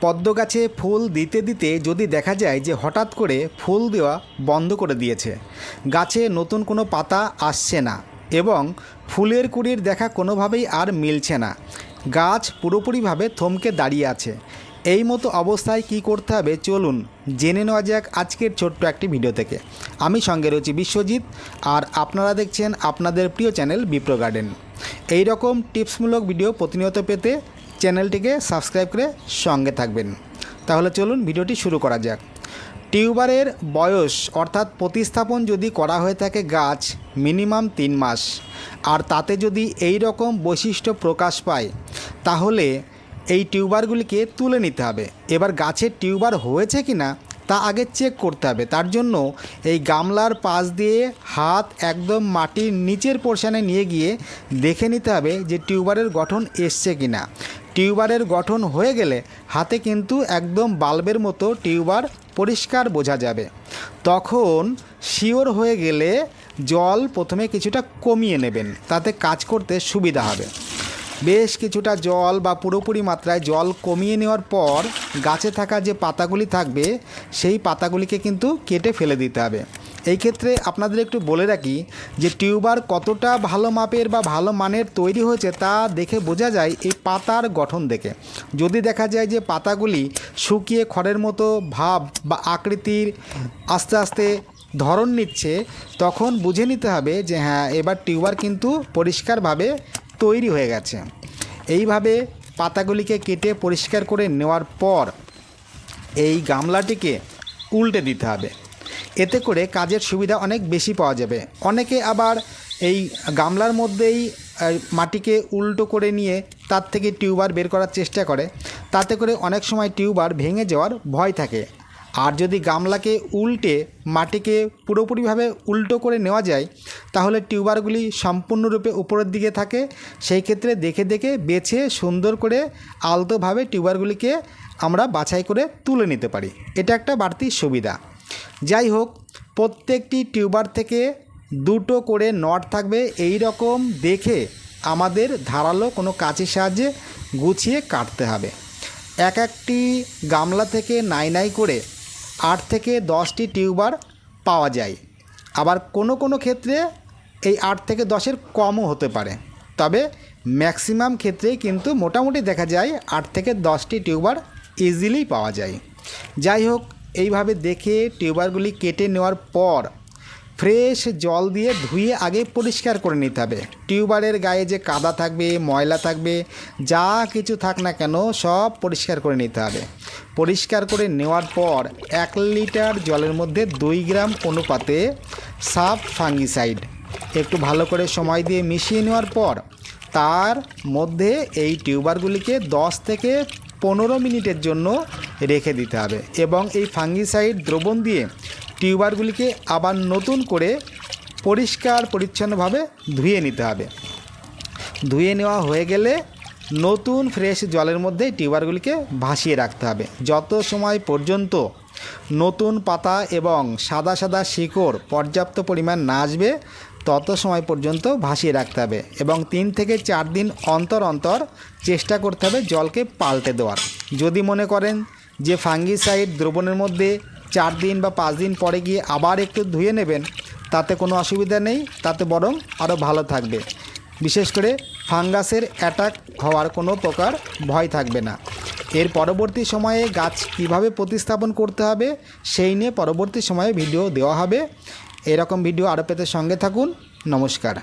পদ্ম গাছে ফুল দিতে দিতে যদি দেখা যায় যে হঠাৎ করে ফুল দেওয়া বন্ধ করে দিয়েছে, গাছে নতুন কোনো পাতা আসছে না এবং ফুলের কুঁড়ির দেখা কোনোভাবেই আর মিলছে না, গাছ পুরোপুরিভাবে থমকে দাঁড়িয়ে আছে, এই মতো অবস্থায় কি করতে হবে চলুন জেনে নেওয়া যাক আজকের ছোট্ট একটি ভিডিও থেকে। আমি সঙ্গে রয়েছি বিশ্বজিৎ, আর আপনারা দেখছেন আপনাদের প্রিয় চ্যানেল বিপ্র গার্ডেন। এই রকম টিপসমূলক ভিডিও প্রতিনিয়ত পেতে চ্যানেলটিকে সাবস্ক্রাইব করে সঙ্গে থাকবেন। তাহলে চলুন ভিডিওটি শুরু করা যাক। টিউবারের বয়স অর্থাৎ প্রতিস্থাপন যদি করা হয়ে থাকে গাছ মিনিমাম 3 মাস, আর তাতে যদি এই রকম বৈশিষ্ট্য প্রকাশ পায় তাহলে এই টিউবারগুলিকে তুলে নিতে হবে। এবার গাছের টিউবার হয়েছে কি না তা আগে চেক করতে হবে। তার জন্য এই গামলার পাশ দিয়ে হাত একদম মাটির নিচের পোর্শনে নিয়ে গিয়ে দেখে নিতে হবে যে টিউবারের গঠন এসছে কি না। টিউবারের গঠন হয়ে গেলে হাতে কিন্তু একদম বাল্বের মতো টিউবার পরিষ্কার বোঝা যাবে। তখন শিওর হয়ে গেলে জল প্রথমে কিছুটা কমিয়ে নেবেন, তাতে কাজ করতে সুবিধা হবে। বেশ কিছুটা জল বা পুরোপুরি মাত্রায় জল কমিয়ে নেওয়ার পর গাছে থাকা যে পাতাগুলি থাকবে সেই পাতাগুলিকে কিন্তু কেটে ফেলে দিতে হবে। এই ক্ষেত্রে আপনাদের একটু বলে রাখি যে টিউবার কতটা ভালো মাপের বা ভালো মানের তৈরি হয়েছে তা দেখে বোঝা যায় এই পাতার গঠন দেখে। যদি দেখা যায় যে পাতাগুলি শুকিয়ে খড়ের মতো ভাব বা আকৃতির আস্তে আস্তে ধরন নিচ্ছে, তখন বুঝে নিতে হবে যে হ্যাঁ এবার টিউবার কিন্তু পরিষ্কারভাবে তৈরি হয়ে গেছে। এইভাবে পাতাগুলিকে কেটে পরিষ্কার করে নেওয়ার পর এই গামলাটিকে উল্টে দিতে হবে। এতে করে কাজের সুবিধা অনেক বেশি পাওয়া যাবে। অনেকে আবার এই গামলার মধ্যেই মাটিকে উল্টো করে নিয়ে তার থেকে টিউবার বের করার চেষ্টা করে, তাতে করে অনেক সময় টিউবার ভেঙে যাওয়ার ভয় থাকে। আর যদি গামলাকে উল্টে মাটিকে পুরোপুরিভাবে উল্টো করে নেওয়া যায় তাহলে টিউবারগুলি সম্পূর্ণরূপে উপরের দিকে থাকে। সেই ক্ষেত্রে দেখে দেখে বেছে সুন্দর করে আলতোভাবে টিউবারগুলিকে আমরা বাছাই করে তুলে নিতে পারি। এটা একটা বাড়তি সুবিধা। যাই হোক, প্রত্যেকটি টিউবার থেকে 2টো করে নট থাকবে। এই রকম দেখে আমাদের ধারালো কোনো কাঁচির সাহায্যে গুছিয়ে কাটতে হবে। একটি গামলা থেকে নাই করে 8 থেকে 10টি টিউবার পাওয়া যায়। আবার কোনো ক্ষেত্রে এই 8 থেকে 10-এর কমও হতে পারে, তবে ম্যাক্সিমাম ক্ষেত্রেই কিন্তু মোটামুটি দেখা যায় 8 থেকে 10টি টিউবার ইজিলি পাওয়া যায়। যাই হোক, এইভাবে দেখে টিউবারগুলি কেটে নেওয়ার পর ফ্রেশ জল দিয়ে ধুয়ে আগে পরিষ্কার করে নিতে হবে। টিউবারের গায়ে যে কাদা থাকবে, ময়লা থাকবে, যা কিছু থাক না কেন সব পরিষ্কার করে নিতে হবে। পরিষ্কার করে নেওয়ার পর 1 লিটার জলের মধ্যে 2 গ্রাম অনুপাতে সাব ফাঙ্গিসাইড একটু ভালো করে সময় দিয়ে মিশিয়ে নেওয়ার পর তার মধ্যে এই টিউবারগুলিকে 10 থেকে 15 মিনিটের জন্য রেখে দিতে হবে এবং এই ফাঙ্গিসাইড দ্রবণ দিয়ে টিউবারগুলিকে আবার নতুন করে পরিষ্কার পরিচ্ছন্নভাবে ধুয়ে নিতে হবে। ধুয়ে নেওয়া হয়ে গেলে নতুন ফ্রেশ জলের মধ্যে টিউবারগুলিকে ভাসিয়ে রাখতে হবে। যত সময় পর্যন্ত নতুন পাতা এবং সাদা সাদা শিকড় পর্যাপ্ত পরিমাণ না আসবে তত সময় পর্যন্ত ভাসিয়ে রাখতে হবে এবং 3 থেকে 4 দিন অন্তর অন্তর চেষ্টা করতে হবে জলকে পাল্টে দেওয়ার। যদি মনে করেন যে ফাঙ্গিসাইড দ্রবণের মধ্যে 4 দিন বা 5 দিন পরে গিয়ে আবার একটু ধুয়ে নেবেন, তাতে কোনো অসুবিধা নেই, তাতে বরং আরও ভালো থাকবে। বিশেষ করে ফাঙ্গাসের অ্যাটাক হওয়ার কোনো প্রকার ভয় থাকবে না। এর পরবর্তী সময়ে গাছ কিভাবে প্রতিস্থাপন করতে হবে সেই নিয়ে পরবর্তী সময়ে ভিডিও দেওয়া হবে। এরকম ভিডিও আরও পেতে সঙ্গে থাকুন। নমস্কার।